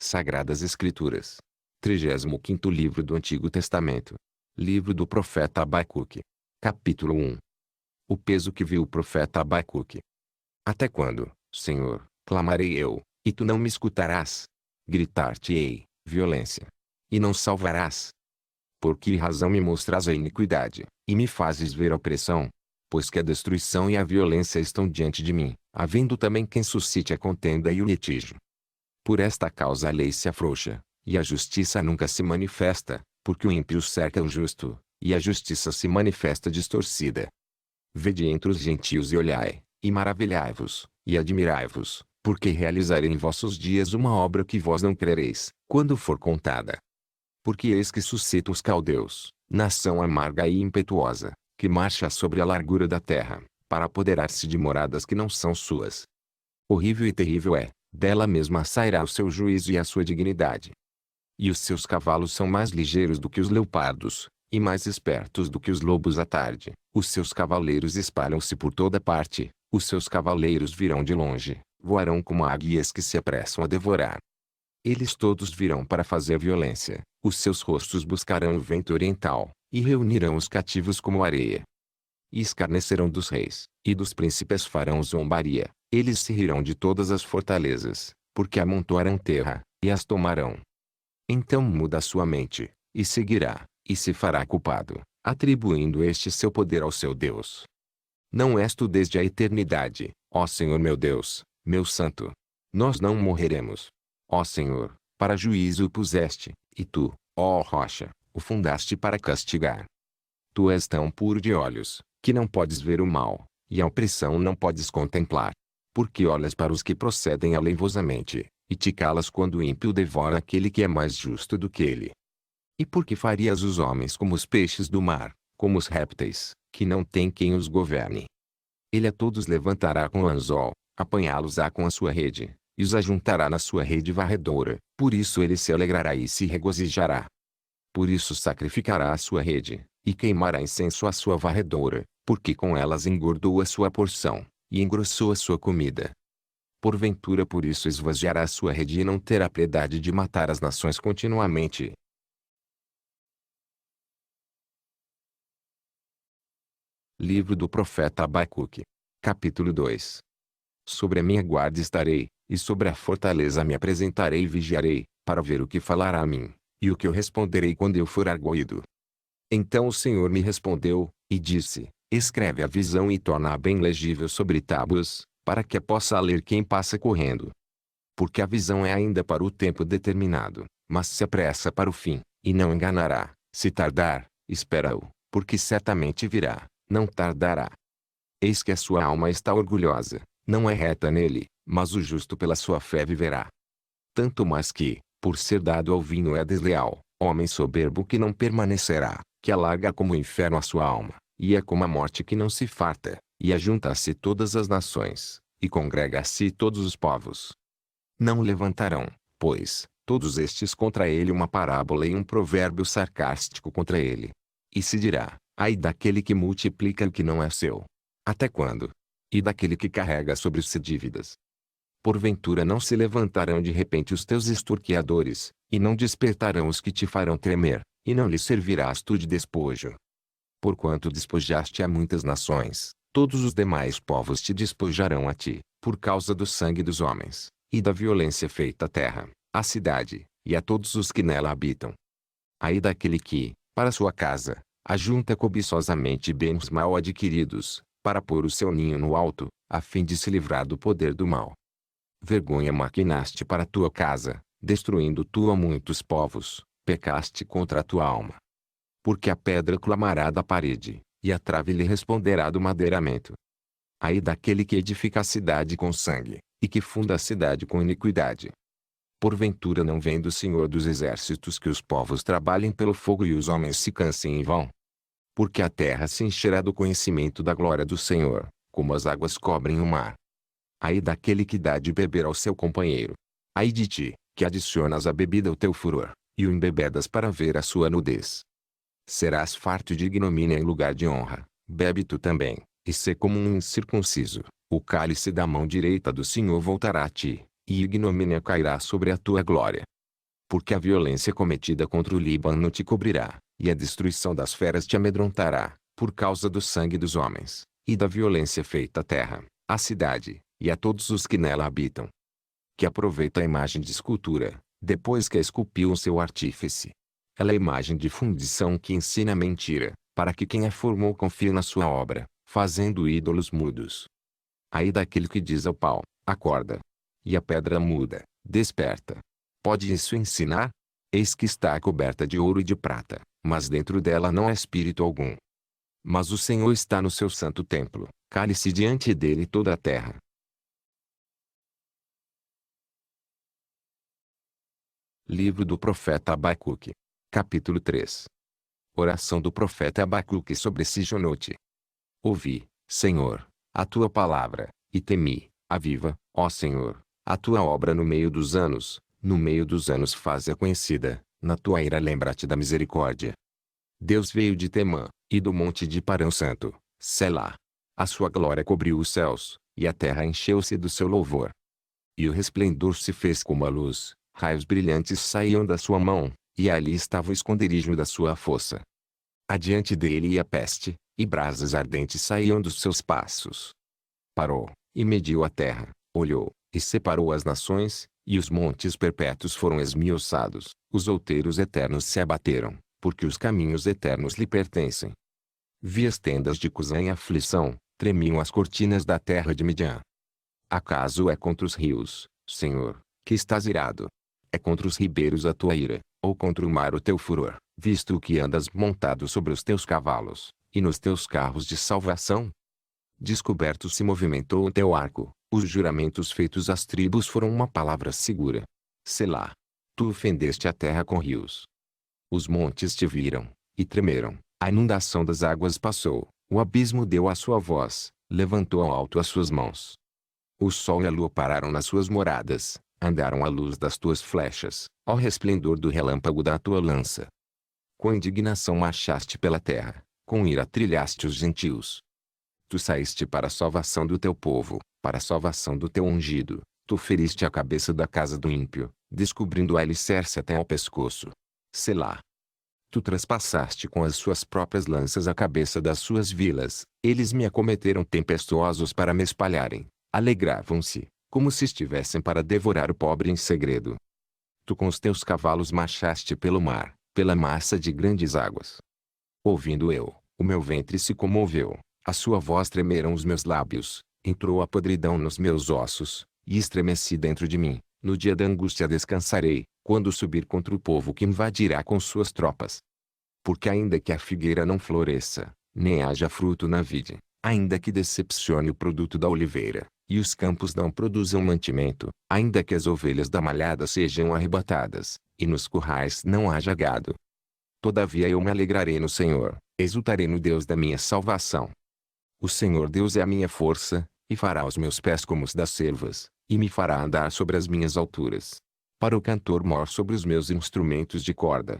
Sagradas Escrituras. 35º livro do Antigo Testamento. Livro do profeta Abacuque. Capítulo 1. O peso que viu o profeta Abacuque. Até quando, Senhor, clamarei eu, e tu não me escutarás? Gritar-te-ei, violência, e não salvarás? Por que razão me mostras a iniquidade, e me fazes ver a opressão? Pois que a destruição e a violência estão diante de mim, havendo também quem suscite a contenda e o litígio. Por esta causa a lei se afrouxa, e a justiça nunca se manifesta, porque o ímpio cerca o justo, e a justiça se manifesta distorcida. Vede entre os gentios e olhai, e maravilhai-vos, e admirai-vos, porque realizarei em vossos dias uma obra que vós não crereis, quando for contada. Porque eis que suscita os caldeus, nação amarga e impetuosa, que marcha sobre a largura da terra, para apoderar-se de moradas que não são suas. Horrível e terrível é, dela mesma sairá o seu juízo e a sua dignidade. E os seus cavalos são mais ligeiros do que os leopardos, e mais espertos do que os lobos à tarde. Os seus cavaleiros espalham-se por toda parte, os seus cavaleiros virão de longe, voarão como águias que se apressam a devorar. Eles todos virão para fazer violência, os seus rostos buscarão o vento oriental, e reunirão os cativos como areia. E escarnecerão dos reis, e dos príncipes farão zombaria, eles se rirão de todas as fortalezas, porque amontoarão terra, e as tomarão. Então muda a sua mente, e seguirá, e se fará culpado, atribuindo este seu poder ao seu Deus. Não és tu desde a eternidade, ó Senhor meu Deus, meu Santo. Nós não morreremos. Ó Senhor, para juízo o puseste, e tu, ó rocha, o fundaste para castigar. Tu és tão puro de olhos, que não podes ver o mal, e a opressão não podes contemplar. Porque olhas para os que procedem aleivosamente, e te calas quando o ímpio devora aquele que é mais justo do que ele. E por que farias os homens como os peixes do mar, como os répteis, que não tem quem os governe? Ele a todos levantará com o anzol, apanhá-los-á com a sua rede, e os ajuntará na sua rede varredora, por isso ele se alegrará e se regozijará. Por isso sacrificará a sua rede, e queimará incenso à sua varredora, porque com elas engordou a sua porção, e engrossou a sua comida. Porventura por isso esvaziará a sua rede e não terá piedade de matar as nações continuamente. Livro do profeta Abacuque. Capítulo 2. Sobre a minha guarda estarei, e sobre a fortaleza me apresentarei e vigiarei, para ver o que falará a mim, e o que eu responderei quando eu for arguído. Então o Senhor me respondeu, e disse, escreve a visão e torna-a bem legível sobre tábuas, para que a possa ler quem passa correndo. Porque a visão é ainda para o tempo determinado, mas se apressa para o fim, e não enganará. Se tardar, espera-o, porque certamente virá, não tardará. Eis que a sua alma está orgulhosa, não é reta nele, mas o justo pela sua fé viverá. Tanto mais que, por ser dado ao vinho é desleal, homem soberbo que não permanecerá, que alarga como o inferno a sua alma, e é como a morte que não se farta, e ajunta-se todas as nações, e congrega a si todos os povos. Não levantarão, pois, todos estes contra ele uma parábola e um provérbio sarcástico contra ele. E se dirá, ai daquele que multiplica o que não é seu. Até quando? E daquele que carrega sobre si dívidas. Porventura não se levantarão de repente os teus extorquiadores, e não despertarão os que te farão tremer, e não lhes servirás tu de despojo. Porquanto despojaste a muitas nações, todos os demais povos te despojarão a ti, por causa do sangue dos homens, e da violência feita à terra, à cidade, e a todos os que nela habitam. Ai daquele que, para sua casa, ajunta cobiçosamente bens mal adquiridos, para pôr o seu ninho no alto, a fim de se livrar do poder do mal. Vergonha maquinaste para tua casa, destruindo tu a muitos povos, pecaste contra a tua alma. Porque a pedra clamará da parede, e a trave lhe responderá do madeiramento. Ai daquele que edifica a cidade com sangue, e que funda a cidade com iniquidade. Porventura não vem do Senhor dos Exércitos que os povos trabalhem pelo fogo e os homens se cansem em vão? Porque a terra se encherá do conhecimento da glória do Senhor, como as águas cobrem o mar. Ai daquele que dá de beber ao seu companheiro. Ai de ti, que adicionas a bebida ao teu furor, e o embebedas para ver a sua nudez. Serás farto de ignomínia em lugar de honra, bebe tu também, e sê como um incircunciso. O cálice da mão direita do Senhor voltará a ti, e ignomínia cairá sobre a tua glória. Porque a violência cometida contra o Líbano te cobrirá, e a destruição das feras te amedrontará, por causa do sangue dos homens, e da violência feita à terra, à cidade, e a todos os que nela habitam. Que aproveita a imagem de escultura, depois que a esculpiu o seu artífice. Ela é imagem de fundição que ensina a mentira, para que quem a formou confie na sua obra, fazendo ídolos mudos. Ai daquele que diz ao pau, acorda. E a pedra muda, desperta. Pode isso ensinar? Eis que está coberta de ouro e de prata, mas dentro dela não há espírito algum. Mas o Senhor está no seu santo templo, cale-se diante dele toda a terra. Livro do profeta Abacuque. Capítulo 3. Oração do profeta Abacuque sobre Sijonote. Ouvi, Senhor, a tua palavra, e temi, aviva, ó Senhor, a tua obra no meio dos anos faze-a conhecida, na tua ira lembra-te da misericórdia. Deus veio de Temã, e do monte de Parão Santo, Selá. A sua glória cobriu os céus, e a terra encheu-se do seu louvor. E o resplendor se fez como a luz, raios brilhantes saíam da sua mão, e ali estava o esconderijo da sua força. Adiante dele ia peste, e brasas ardentes saíam dos seus passos. Parou, e mediu a terra, olhou, e separou as nações, e os montes perpétuos foram esmiuçados, os outeiros eternos se abateram, porque os caminhos eternos lhe pertencem. Vi as tendas de Cusã em aflição, tremiam as cortinas da terra de Midian. Acaso é contra os rios, Senhor, que estás irado? É contra os ribeiros a tua ira, ou contra o mar o teu furor, visto que andas montado sobre os teus cavalos, e nos teus carros de salvação? Descoberto se movimentou o teu arco, os juramentos feitos às tribos foram uma palavra segura. Selá. Tu fendeste a terra com rios. Os montes te viram, e tremeram, a inundação das águas passou, o abismo deu a sua voz, levantou ao alto as suas mãos. O sol e a lua pararam nas suas moradas, andaram à luz das tuas flechas, ao resplendor do relâmpago da tua lança. Com indignação marchaste pela terra, com ira trilhaste os gentios. Tu saíste para a salvação do teu povo, para a salvação do teu ungido, tu feriste a cabeça da casa do ímpio, descobrindo o alicerce até ao pescoço. Selá. Tu traspassaste com as suas próprias lanças a cabeça das suas vilas, eles me acometeram tempestuosos para me espalharem, alegravam-se, como se estivessem para devorar o pobre em segredo. Tu com os teus cavalos marchaste pelo mar, pela massa de grandes águas. Ouvindo eu, o meu ventre se comoveu, a sua voz tremeram os meus lábios, entrou a podridão nos meus ossos, e estremeci dentro de mim. No dia da angústia descansarei, quando subir contra o povo que invadirá com suas tropas. Porque ainda que a figueira não floresça, nem haja fruto na vide, ainda que decepcione o produto da oliveira, e os campos não produzam mantimento, ainda que as ovelhas da malhada sejam arrebatadas, e nos currais não haja gado. Todavia eu me alegrarei no Senhor, exultarei no Deus da minha salvação. O Senhor Deus é a minha força, e fará os meus pés como os das cervas, e me fará andar sobre as minhas alturas. Para o cantor mor sobre os meus instrumentos de corda,